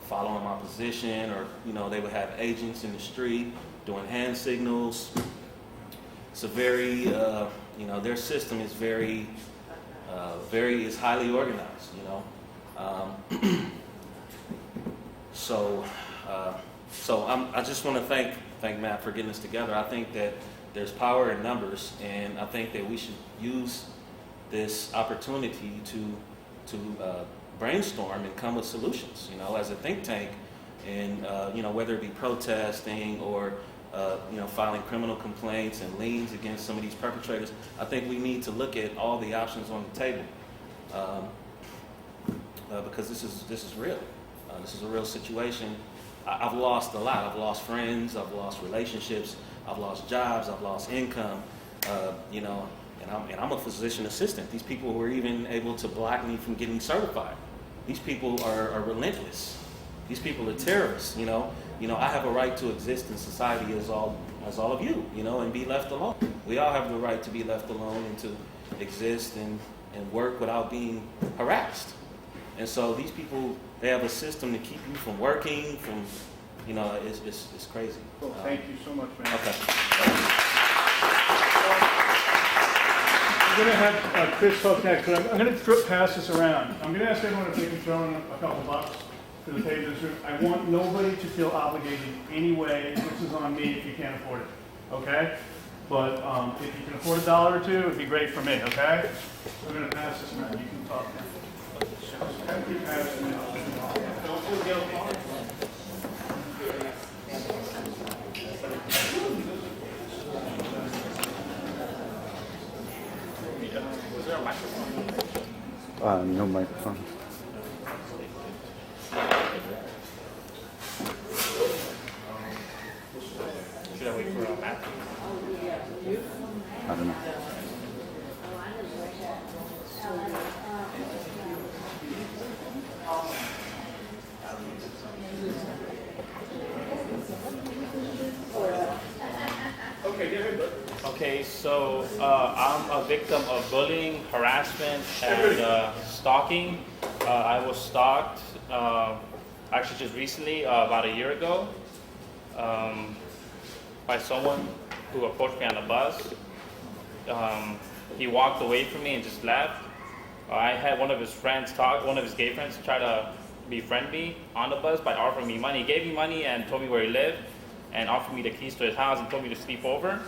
following my position, or, they would have agents in the street doing hand signals. It's a very, their system is very, is highly organized, I just want to thank Matt for getting this together. I think that there's power in numbers, and I think that we should use this opportunity to brainstorm and come with solutions, as a think tank, and whether it be protesting or filing criminal complaints and liens against some of these perpetrators. I think we need to look at all the options on the table, because this is real. This is a real situation. I've lost a lot. I've lost friends. I've lost relationships. I've lost jobs. I've lost income. And I'm a physician assistant. These people were even able to block me from getting certified. These people are relentless. These people are terrorists. I have a right to exist in society as all of you, and be left alone. We all have the right to be left alone and to exist and work without being harassed. And so these people, they have a system to keep you from working, it's crazy. Well, thank you so much, man. Okay. We're going to have Chris talk next, but I'm going to pass this around. I'm going to ask everyone if they can throw in a couple bucks to the table of this room. I want nobody to feel obligated in any way. This is on me if you can't afford it, okay? But if you can afford $1 or $2, it'd be great for me, okay? We're going to pass this around. You can talk now. Keep passing it. Don't forget a card. Was there a microphone? No microphone. Should I wait for Matt? I don't know. Okay, so I'm a victim of bullying, harassment, and stalking. I was stalked actually just recently, about a year ago, by someone who approached me on the bus. He walked away from me and just left. I had one of his gay friends try to befriend me on the bus by offering me money. He gave me money and told me where he lived and offered me the keys to his house and told me to sleep over.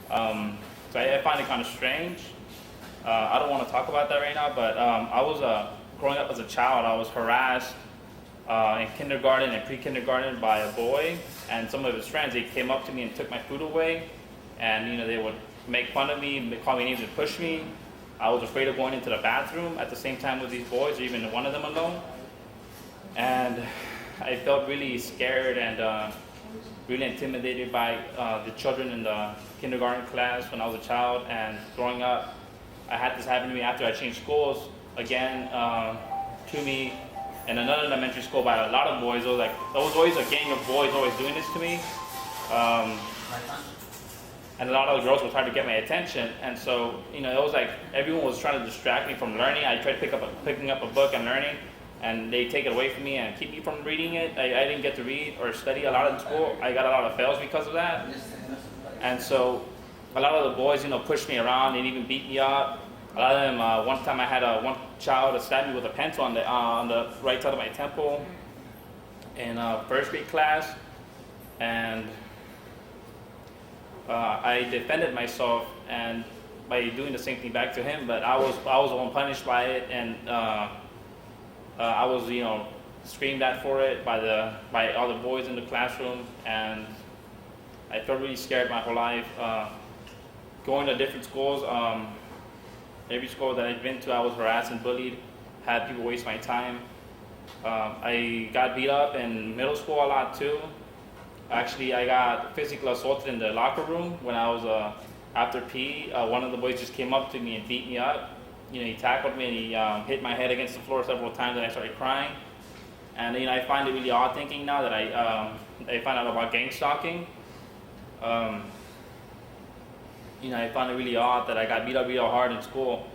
So I find it kind of strange. I don't want to talk about that right now, but I was growing up as a child, I was harassed in kindergarten and pre-kindergarten by a boy and some of his friends. They came up to me and took my food away, and they would make fun of me, call me names and push me. I was afraid of going into the bathroom at the same time with these boys, or even one of them alone. And I felt really scared and really intimidated by the children in the kindergarten class when I was a child. And growing up, I had this happen to me after I changed schools again to me in another elementary school by a lot of boys. There was always a gang of boys always doing this to me. And a lot of the girls would try to get my attention. And so, it was like everyone was trying to distract me from learning. I tried picking up a book and learning. and they take it away from me and keep me from reading it. I didn't get to read or study a lot in school. I got a lot of fails because of that. And so a lot of the boys, pushed me around and even beat me up. A lot of them, one time I had one child stab me with a pencil on the right side of my temple in first grade class. And I defended myself and by doing the same thing back to him, but I was the one punished by it, and I was screamed at for it by all the boys in the classroom, and I felt really scared my whole life. Going to different schools, every school that I've been to, I was harassed and bullied, had people waste my time. I got beat up in middle school a lot too. Actually, I got physically assaulted in the locker room when I was after PE. One of the boys just came up to me and beat me up. He tackled me and he hit my head against the floor several times, and I started crying. And I find it really odd thinking now that I found out about gang stalking. I found it really odd that I got beat up real hard in school,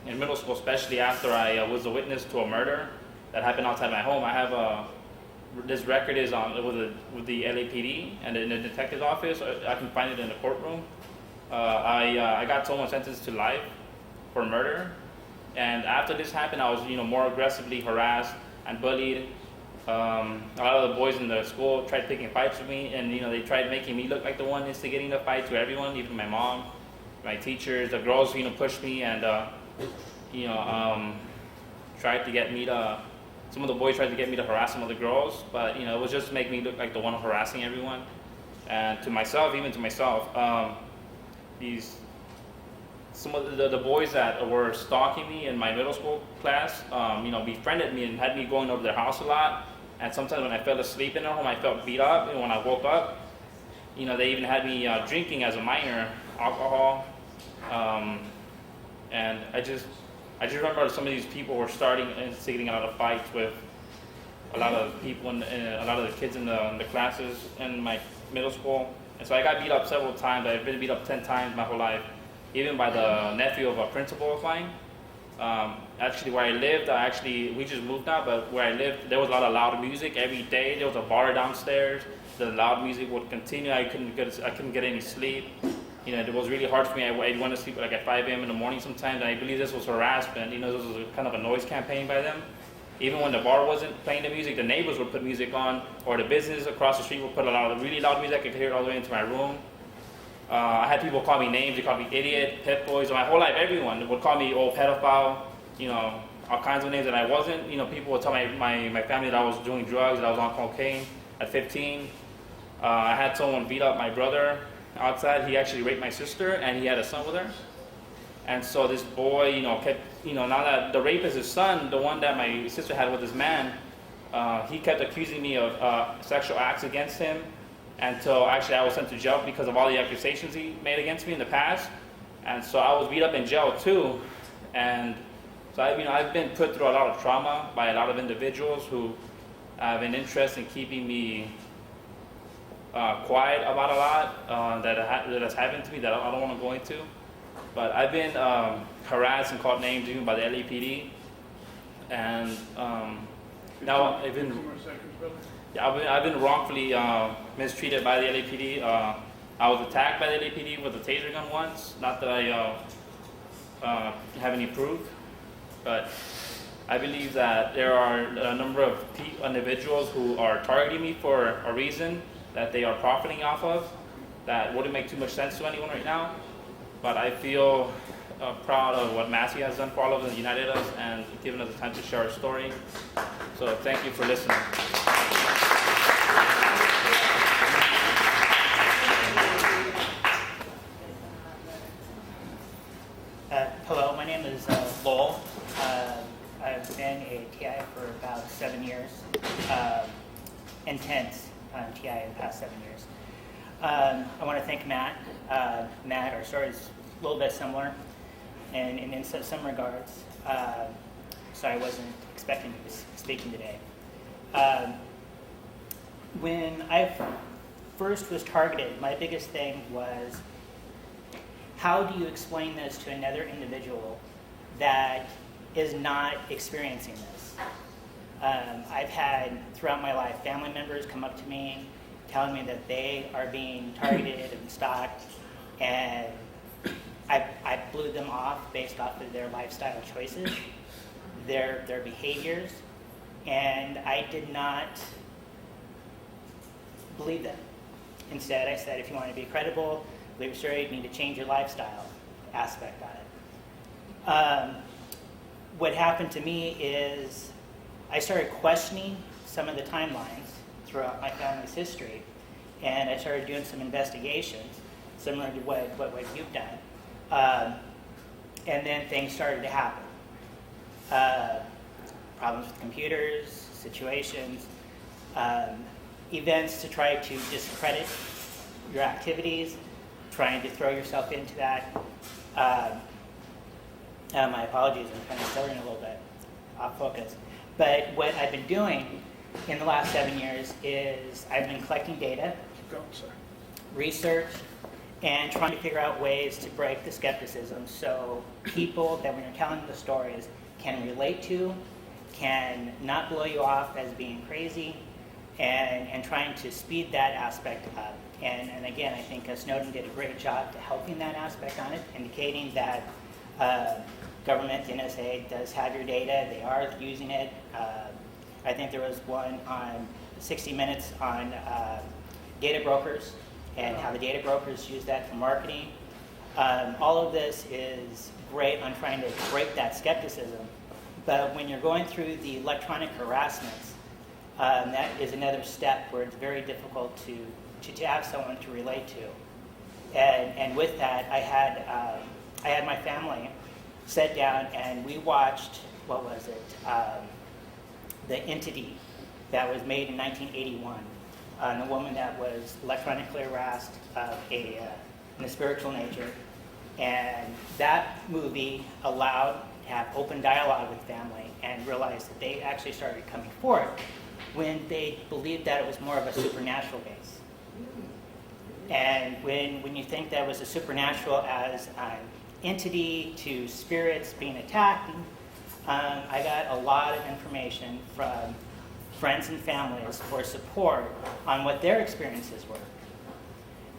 in middle school, especially after I was a witness to a murder that happened outside my home. I have this record is on with the LAPD and in the detective's office. I can find it in the courtroom. I got someone sentenced to life for murder, and after this happened, I was more aggressively harassed and bullied. A lot of the boys in the school tried picking fights with me, and they tried making me look like the one instigating the fight to everyone, even my mom, my teachers. The girls pushed me and tried to get me to. Some of the boys tried to get me to harass some of the girls, but it was just to make me look like the one harassing everyone. And to myself, some of the boys that were stalking me in my middle school class, befriended me and had me going over their house a lot. And sometimes when I fell asleep in their home, I felt beat up. And when I woke up, they even had me drinking as a minor alcohol. And I just remember some of these people were instigating a lot of fights with a lot of people and a lot of the kids in the classes in my middle school. And so I got beat up several times. I've been beat up 10 times my whole life, even by the nephew of a principal of mine. Actually, where I lived, we just moved now, but where I lived, there was a lot of loud music every day. There was a bar downstairs. The loud music would continue. I couldn't get any sleep. It was really hard for me. I'd want to sleep at 5 a.m. in the morning sometimes, and I believe this was harassment. This was kind of a noise campaign by them. Even when the bar wasn't playing the music, the neighbors would put music on, or the business across the street would put a lot of really loud music. I could hear it all the way into my room. I had people call me names. They called me idiot, pit boys. My whole life, everyone would call me old pedophile, all kinds of names that I wasn't. People would tell my family that I was doing drugs, that I was on cocaine at 15. I had someone beat up my brother outside. He actually raped my sister, and he had a son with her. And so this boy, kept, now that the rape is his son, the one that my sister had with this man, he kept accusing me of sexual acts against him until actually I was sent to jail because of all the accusations he made against me in the past. And so I was beat up in jail too. And so I've been put through a lot of trauma by a lot of individuals who have an interest in keeping me quiet about a lot that has happened to me that I don't want to go into. But I've been harassed and called names even by the LAPD. And now I've been... Yeah, I've been wrongfully mistreated by the LAPD. I was attacked by the LAPD with a taser gun once. Not that I have any proof, but I believe that there are a number of individuals who are targeting me for a reason that they are profiting off of that wouldn't make too much sense to anyone right now. But I feel proud of what Massey has done for all of us, united us, and given us the time to share our story. So thank you for listening. Hello, my name is Lowell. I've been a TI for about 7 years, intense TI in the past 7 years. I want to thank Matt. Matt, our story is a little bit similar in some regards, so I wasn't expecting to be speaking today. When I first was targeted, my biggest thing was, how do you explain this to another individual that is not experiencing this. I've had, throughout my life, family members come up to me telling me that they are being targeted and stalked, and I blew them off based off of their lifestyle choices, their behaviors, and I did not believe them. Instead, I said, if you want to be credible, believe your story, you need to change your lifestyle aspect on it. What happened to me is I started questioning some of the timelines throughout my family's history, and I started doing some investigations, similar to what you've done. And then things started to happen. Problems with computers, situations, events to try to discredit your activities, trying to throw yourself into that. My apologies, I'm kind of stuttering a little bit, off focus. But what I've been doing in the last 7 years is I've been collecting data, research, and trying to figure out ways to break the skepticism so people that when you're telling the stories can relate to, can not blow you off as being crazy, and trying to speed that aspect up. And again, I think Snowden did a great job to helping that aspect on it, indicating that government, the NSA, does have your data. They are using it. I think there was one on 60 Minutes on data brokers and how the data brokers use that for marketing. All of this is great on trying to break that skepticism. But when you're going through the electronic harassments, that is another step where it's very difficult to have someone to relate to. And with that, I had my family sit down and we watched, what was it, The Entity, that was made in 1981. The woman that was electronically harassed in a spiritual nature. And that movie allowed to have open dialogue with family and realized that they actually started coming forward when they believed that it was more of a supernatural base. And when you think that was a supernatural as an entity to spirits being attacked, I got a lot of information from friends and families for support on what their experiences were.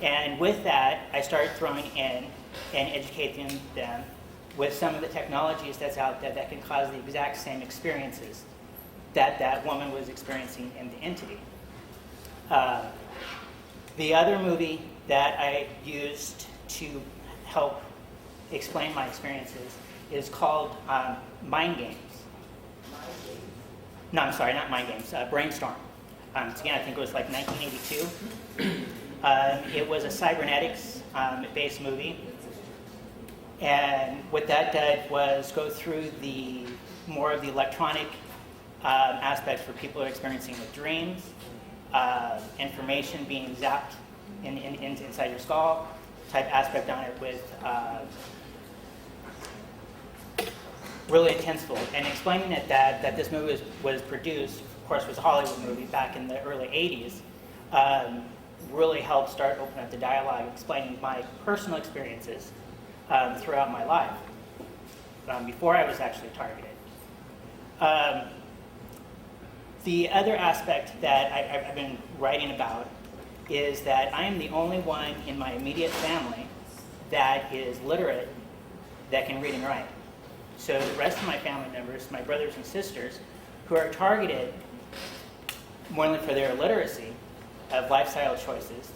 And with that, I started throwing in and educating them with some of the technologies that's out there that can cause the exact same experiences that that woman was experiencing in the entity. The other movie that I used to help explain my experiences is called Mind Games. No, I'm sorry, not Mind Games, Brainstorm. Again, I think it was like 1982. It was a cybernetics-based movie. And what that did was go through the more of the electronic aspects for people who are experiencing with dreams, information being zapped inside your skull, type aspect on it with really intenseful. And explaining it that this movie was produced, of course, was a Hollywood movie back in the early 80s, really helped start opening up the dialogue, explaining my personal experiences throughout my life, before I was actually targeted. The other aspect that I've been writing about is that I am the only one in my immediate family that is literate, that can read and write. So the rest of my family members, my brothers and sisters, who are targeted more than for their illiteracy of lifestyle choices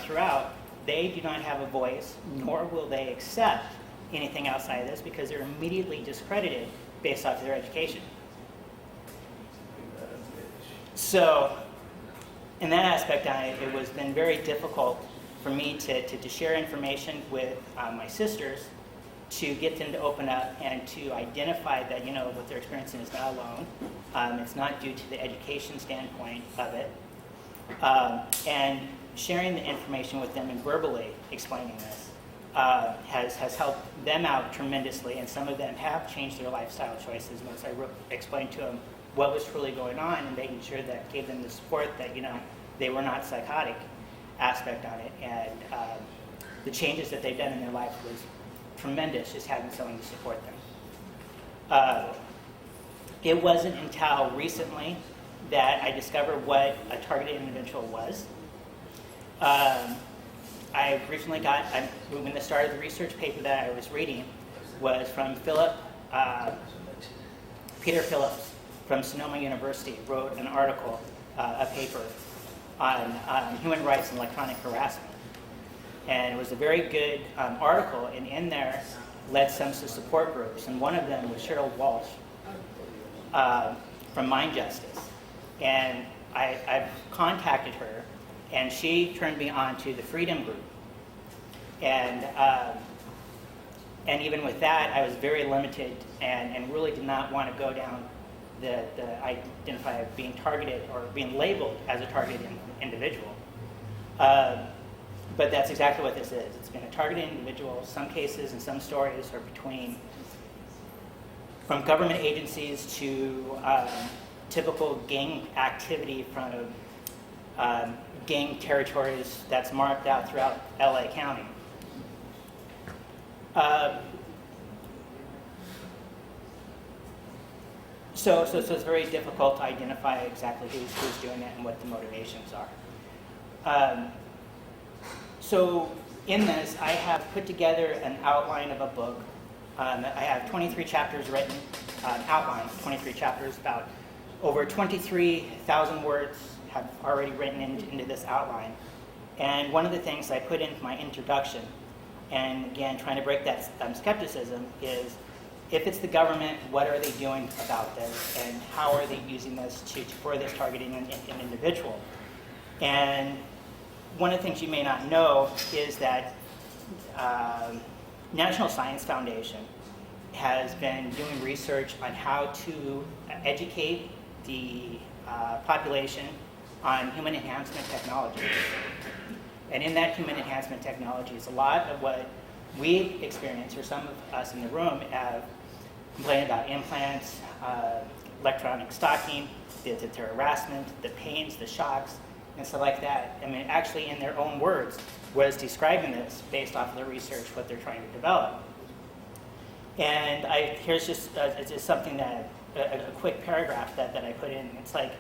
throughout, they do not have a voice, nor will they accept anything outside of this because they're immediately discredited based off of their education. So, in that aspect, it was been very difficult for me to share information with my sisters, to get them to open up and to identify that, what they're experiencing is not alone. It's not due to the education standpoint of it. And sharing the information with them and verbally explaining this has helped them out tremendously, and some of them have changed their lifestyle choices once I explained to them what was truly going on and making sure that gave them the support that, they were not psychotic aspect on it. And the changes that they've done in their life was tremendous, just having someone to support them. It wasn't until recently that I discovered what a targeted individual was. I recently when I started the research paper that I was reading was from Peter Phillips from Sonoma University wrote an article, a paper on human rights and electronic harassment. And it was a very good article, and in there led some support groups, and one of them was Cheryl Walsh from Mind Justice. And I've contacted her, and she turned me on to the Freedom Group. And even with that, I was very limited and really did not want to go down the identify of being targeted or being labeled as a targeted individual. But that's exactly what this is. It's been a targeted individual. Some cases and some stories are from government agencies to typical gang activity from gang territories that's marked out throughout LA County. So it's very difficult to identify exactly who's doing it and what the motivations are. So in this, I have put together an outline of a book. I have 23 chapters written, outlined, 23 chapters, about over 23,000 words have already written into this outline. And one of the things I put into my introduction, and again, trying to break that skepticism, is if it's the government, what are they doing about this, and how are they using this for this targeting an individual? And one of the things you may not know is that National Science Foundation has been doing research on how to educate the population on human enhancement technologies. And in that human enhancement technologies, a lot of what we experience, or some of us in the room, have complained about implants, electronic stocking, the harassment, the pains, the shocks, and stuff like that. I mean, actually, in their own words, was describing this based off of the research, what they're trying to develop. And here's just something that, a quick paragraph that I put in. It's like,